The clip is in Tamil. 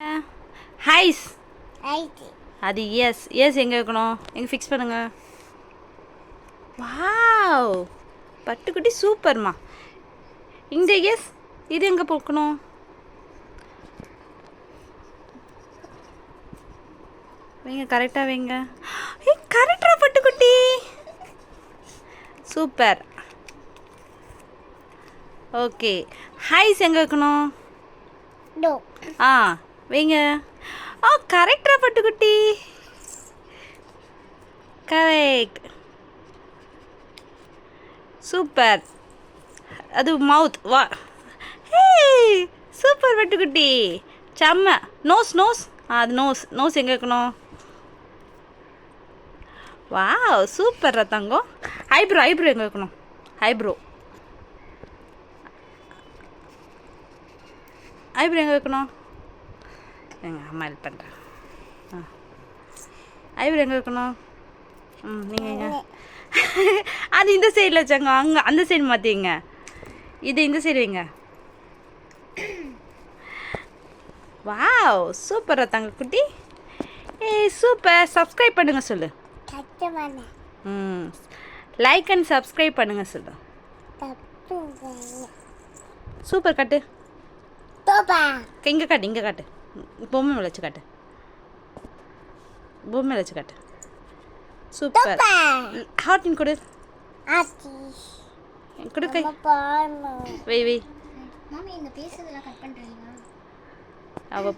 ஹைஸ் அது எஸ் எஸ் எங்கே வைக்கணும்? எங்கே ஃபிக்ஸ் பண்ணுங்க. வாவ், பட்டுக்குட்டி சூப்பர்மா. இந்த எஸ் இது எங்கே போக்கணும்? வைங்க, கரெக்டாக வைங்க. கரெக்டா பட்டுக்குட்டி, சூப்பர். ஓகே, ஹைஸ் எங்கே வைக்கணும்? ஆ வைங்க. ஓ, கரெக்டா பட்டுக்குட்டி, கரெக்ட், சூப்பர். அது மவுத். வா, ஹே, சூப்பர் பட்டுக்குட்டி, செம்ம. நோஸ் நோஸ், அது நோஸ். நோஸ் எங்கே வைக்கணும்? வாவ், சூப்பர் தங்கம். ஐப்ரோ ஐப்ரோ எங்கே வைக்கணும்? ஐப்ரோ ஐப்ரோ எங்கே வைக்கணும்? எங்கள் அம்மா ஹெல்ப் பண்ணுறேன். ஐப்ரோ எங்கே வைக்கணும்? நீங்கள் எங்க? அது இந்த சைடில் வச்சாங்க, அங்கே அந்த சைடு மாற்றிங்க. இது இந்த சைடு வைங்க. வாவ், சூப்பரா தங்க குட்டி. ஏய் சூப்பர். சப்ஸ்கிரைப் பண்ணுங்க சொல்லு. லைக் அண்ட் சப்ஸ்கிரைப் பண்ணுங்க சொல்லு. சூப்பர். காட்டு, இங்கே காட்டு, இங்கே காட்டு. பொம்மை மேலே வச்சு காட்டு, பொம்மை மேலே வச்சு காட்டு. சூப்பர். ஹார்ட்டின் கொடு, கொடு. கை வை வை. அவ